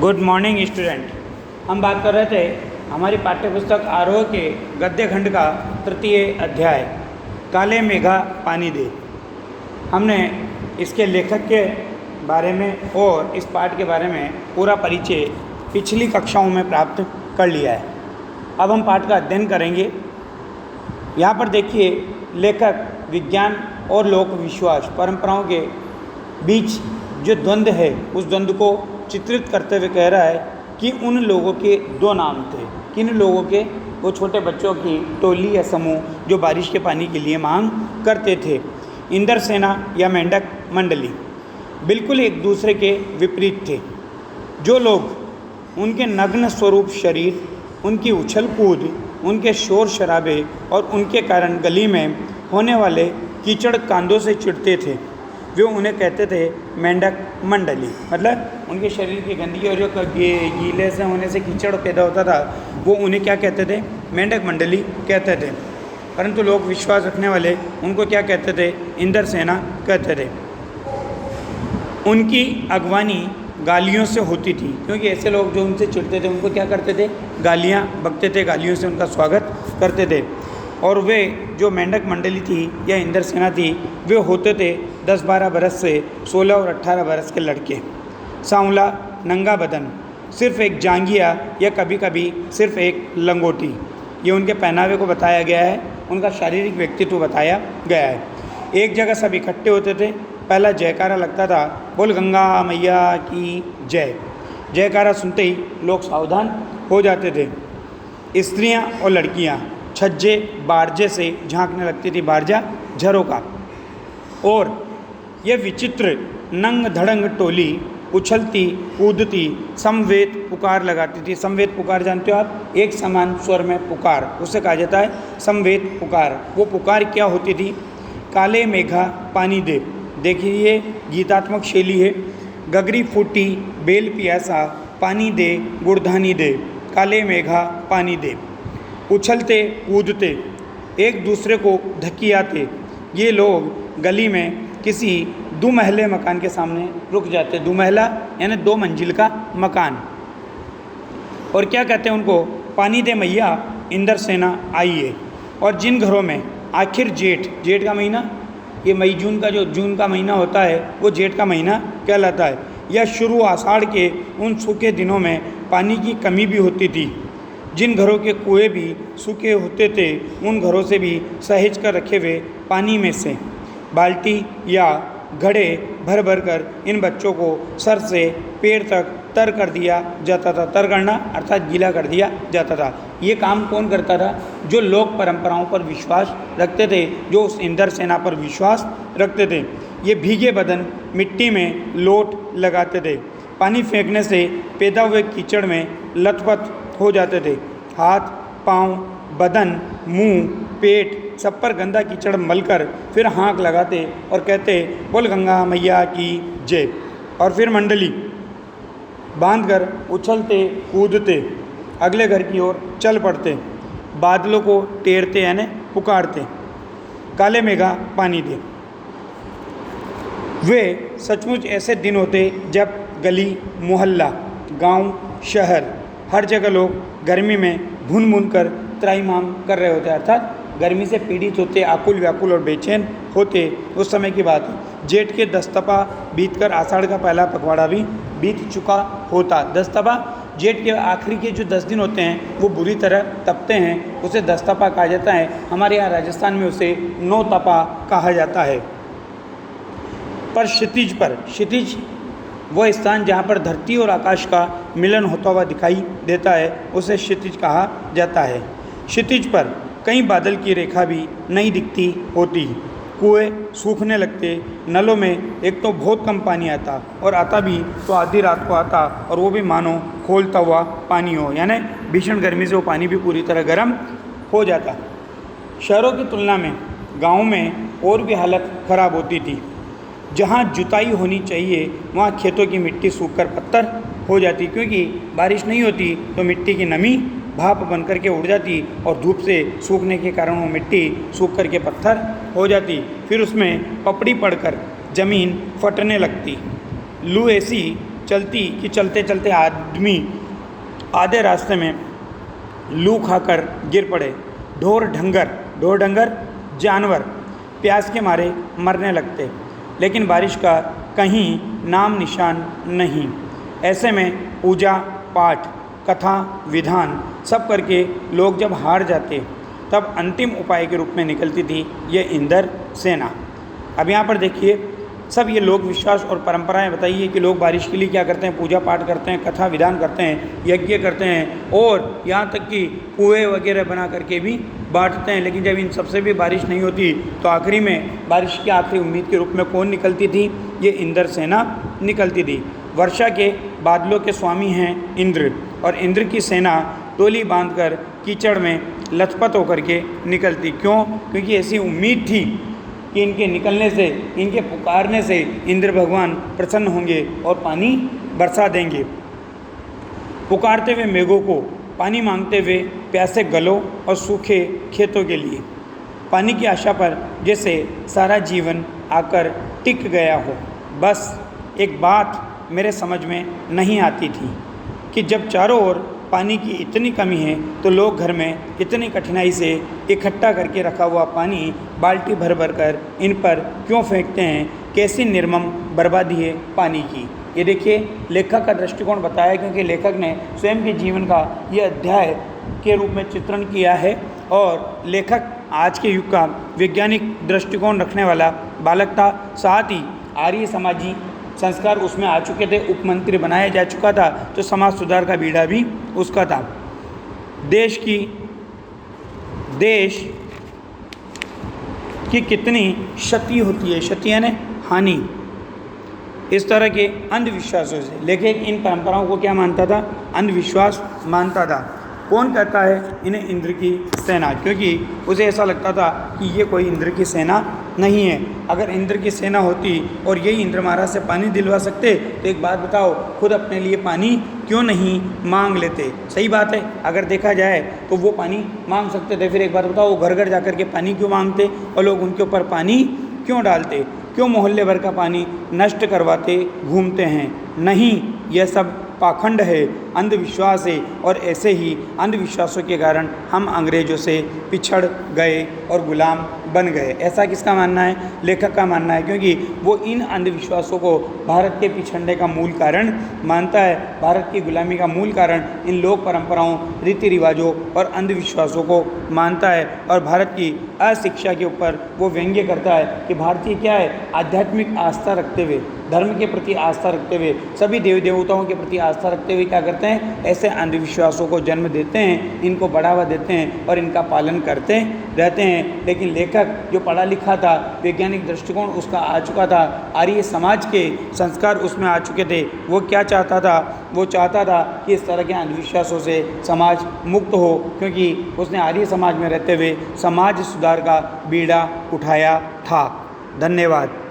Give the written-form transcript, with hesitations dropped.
Good morning student. हम बात कर रहे थे हमारी पाठ्यपुस्तक आरोह के गद्य खंड का तृतीय अध्याय काले मेघा पानी दे। हमने इसके लेखक के बारे में और इस पाठ के बारे में पूरा परिचय पिछली कक्षाओं में प्राप्त कर लिया है। अब हम पाठ का अध्ययन करेंगे। यहाँ पर देखिए, लेखक विज्ञान और लोक विश्वास परंपराओं के बीच जो द्वंद्व है उस द्वंद्व को चित्रित करते हुए कह रहा है कि उन लोगों के दो नाम थे। किन लोगों के? वो छोटे बच्चों की टोली या समूह जो बारिश के पानी के लिए मांग करते थे। इंद्र सेना या मेंढक मंडली बिल्कुल एक दूसरे के विपरीत थे। जो लोग उनके नग्न स्वरूप शरीर, उनकी उछल कूद, उनके शोर शराबे और उनके कारण गली में होने वाले कीचड़ कांदों से चिढ़ते थे, वे उन्हें कहते थे मेंढक मंडली। मतलब उनके शरीर की गंदगी और जो गीले से होने से कीचड़ पैदा होता था वो उन्हें क्या कहते थे? मेंढक मंडली कहते थे। परंतु लोग विश्वास रखने वाले उनको क्या कहते थे? इंद्र सेना कहते थे। उनकी अगवानी गालियों से होती थी, क्योंकि ऐसे लोग जो उनसे चिढ़ते थे उनको क्या करते थे? गालियाँ बकते थे, गालियों से उनका स्वागत करते थे। और वे जो मेंढक मंडली थी या इंद्र सेना थी, वे होते थे 10-12 बरस से 16 और 18 बरस के लड़के। सांवला नंगा बदन, सिर्फ एक जांघिया या कभी कभी सिर्फ एक लंगोटी, ये उनके पहनावे को बताया गया है, उनका शारीरिक व्यक्तित्व बताया गया है। एक जगह सब इकट्ठे होते थे। पहला जयकारा लगता था, बोल गंगा मैया की जय। जयकारा सुनते ही लोग सावधान हो जाते थे। स्त्रियां और लड़कियां छज्जे बारजे से झांकने लगती थी, बारजा झरोका। और यह विचित्र नंग धड़ंग टोली उछलती कूदती समवेत पुकार लगाती थी। समवेत पुकार जानते हो आप? एक समान स्वर में पुकार, उसे कहा जाता है समवेत पुकार। वो पुकार क्या होती थी? काले मेघा पानी दे। देखिए, ये गीतात्मक शैली है। गगरी फूटी बेल पियासा, पानी दे गुड़धानी दे, काले मेघा पानी दे। उछलते कूदते एक दूसरे को धकियाते ये लोग गली में किसी दुमहले मकान के सामने रुक जाते। दुमहला यानी 2 मंजिल का मकान। और क्या कहते हैं उनको? पानी दे मैया इंद्र सेना आइए। और जिन घरों में आखिर जेठ का महीना, ये मई जून का जो जून का महीना होता है वो जेठ का महीना कहलाता है, या शुरू आषाढ़ के उन सूखे दिनों में पानी की कमी भी होती थी। जिन घरों के कुएं भी सूखे होते थे उन घरों से भी सहेज कर रखे हुए पानी में से बाल्टी या घड़े भर भर कर इन बच्चों को सर से पैर तक तर कर दिया जाता था। तर करना अर्थात गीला कर दिया जाता था। ये काम कौन करता था? जो लोक परंपराओं पर विश्वास रखते थे, जो उस इंद्र सेना पर विश्वास रखते थे। ये भीगे बदन मिट्टी में लोट लगाते थे। पानी फेंकने से पैदा हुए कीचड़ में लथपथ हो जाते थे। हाथ, पाँव, बदन, मुंह, पेट सब पर गंदा कीचड़ मलकर फिर हाँक लगाते और कहते बोल गंगा मैया की जय। और फिर मंडली बांधकर उछलते कूदते अगले घर की ओर चल पड़ते, बादलों को टेरते यानी पुकारते, काले मेघा पानी दे। वे सचमुच ऐसे दिन होते जब गली मोहल्ला, गांव, शहर, हर जगह लोग गर्मी में भून भून कर त्राहिमाम कर रहे होते, अर्थात गर्मी से पीड़ित होते, आकुल व्याकुल और बेचैन होते। उस समय की बात है। जेठ के 10 तपा बीतकर आषाढ़ का पहला पखवाड़ा भी बीत चुका होता। 10 तपा जेठ के आखिरी के जो 10 दिन होते हैं वो बुरी तरह तपते हैं, उसे 10 तपा कहा जाता है। हमारे यहाँ राजस्थान में उसे 9 तपा कहा जाता है। पर क्षितिज वह स्थान जहाँ पर धरती और आकाश का मिलन होता हुआ दिखाई देता है, उसे क्षितिज कहा जाता है। क्षितिज पर कई बादल की रेखा भी नहीं दिखती होती। कुएं सूखने लगते। नलों में एक तो बहुत कम पानी आता, और आता भी तो आधी रात को आता, और वो भी मानो खोलता हुआ पानी हो, यानी भीषण गर्मी से वो पानी भी पूरी तरह गर्म हो जाता। शहरों की तुलना में गाँव में और भी हालत खराब होती थी। जहाँ जुताई होनी चाहिए वहाँ खेतों की मिट्टी सूखकर पत्थर हो जाती, क्योंकि बारिश नहीं होती तो मिट्टी की नमी भाप बन करके उड़ जाती और धूप से सूखने के कारण वो मिट्टी सूख करके पत्थर हो जाती। फिर उसमें पपड़ी पड़कर ज़मीन फटने लगती। लू ऐसी चलते चलते आदमी आधे रास्ते में लू खाकर गिर पड़े। ढोर ढंगर जानवर प्यास के मारे मरने लगते, लेकिन बारिश का कहीं नाम निशान नहीं। ऐसे में पूजा पाठ कथा विधान सब करके लोग जब हार जाते, तब अंतिम उपाय के रूप में निकलती थी ये इंद्र सेना। अब यहाँ पर देखिए, सब ये लोक विश्वास और परंपराएं बताइए कि लोग बारिश के लिए क्या करते हैं, पूजा पाठ करते हैं, कथा विधान करते हैं, यज्ञ करते हैं और यहाँ तक कि कुएं वगैरह बना करके भी बांटते हैं। लेकिन जब इन सबसे भी बारिश नहीं होती तो आखिरी में बारिश की आखिरी उम्मीद के रूप में कौन निकलती थी? ये इंद्र सेना निकलती थी। वर्षा के बादलों के स्वामी हैं इंद्र, और इंद्र की सेना टोली बांधकर कीचड़ में लथपथ होकर के निकलती। क्यों? क्योंकि ऐसी उम्मीद थी कि इनके निकलने से, इनके पुकारने से इंद्र भगवान प्रसन्न होंगे और पानी बरसा देंगे। पुकारते हुए मेघों को, पानी मांगते हुए प्यासे गलों और सूखे खेतों के लिए, पानी की आशा पर जैसे सारा जीवन आकर टिक गया हो। बस एक बात मेरे समझ में नहीं आती थी कि जब चारों ओर पानी की इतनी कमी है तो लोग घर में इतनी कठिनाई से इकट्ठा करके रखा हुआ पानी बाल्टी भर भर कर इन पर क्यों फेंकते हैं? कैसी निर्मम बर्बादी है पानी की। ये देखिए, लेखक का दृष्टिकोण बताया, क्योंकि लेखक ने स्वयं के जीवन का ये अध्याय के रूप में चित्रण किया है। और लेखक आज के युग का वैज्ञानिक दृष्टिकोण रखने वाला बालक था। साथ ही आर्य समाजी संस्कार उसमें आ चुके थे, उपमंत्री बनाया जा चुका था, तो समाज सुधार का बीड़ा भी उसका था। देश की कितनी क्षति होती है, क्षति यानी हानि, इस तरह के अंधविश्वासों से। लेकिन इन परंपराओं को क्या मानता था? अंधविश्वास मानता था। कौन कहता है इन्हें इंद्र की सेना? क्योंकि उसे ऐसा लगता था कि ये कोई इंद्र की सेना नहीं है। अगर इंद्र की सेना होती और यही इंद्र महाराज से पानी दिलवा सकते तो एक बात बताओ, खुद अपने लिए पानी क्यों नहीं मांग लेते? सही बात है, अगर देखा जाए तो वो पानी मांग सकते थे। फिर एक बात बताओ, वो घर घर जाकर के पानी क्यों मांगते और लोग उनके ऊपर पानी क्यों डालते? क्यों मोहल्ले भर का पानी नष्ट करवाते घूमते हैं? नहीं, यह सब पाखंड है, अंधविश्वास है। और ऐसे ही अंधविश्वासों के कारण हम अंग्रेज़ों से पिछड़ गए और गुलाम बन गए। ऐसा किसका मानना है? लेखक का मानना है, क्योंकि वो इन अंधविश्वासों को भारत के पिछड़ने का मूल कारण मानता है। भारत की गुलामी का मूल कारण इन लोक परंपराओं, रीति रिवाजों और अंधविश्वासों को मानता है। और भारत की अशिक्षा के ऊपर वो व्यंग्य करता है कि भारतीय क्या है, आध्यात्मिक आस्था रखते हुए, धर्म के प्रति आस्था रखते हुए, सभी देवी देवताओं के प्रति आस्था रखते हुए क्या करते हैं? ऐसे अंधविश्वासों को जन्म देते हैं, इनको बढ़ावा देते हैं और इनका पालन करते रहते हैं। लेकिन लेखक जो पढ़ा लिखा था, वैज्ञानिक दृष्टिकोण उसका आ चुका था, आर्य समाज के संस्कार उसमें आ चुके थे, वो क्या चाहता था? वो चाहता था कि इस तरह के अंधविश्वासों से समाज मुक्त हो, क्योंकि उसने आर्य समाज में रहते हुए समाज सुधार का बीड़ा उठाया था। धन्यवाद।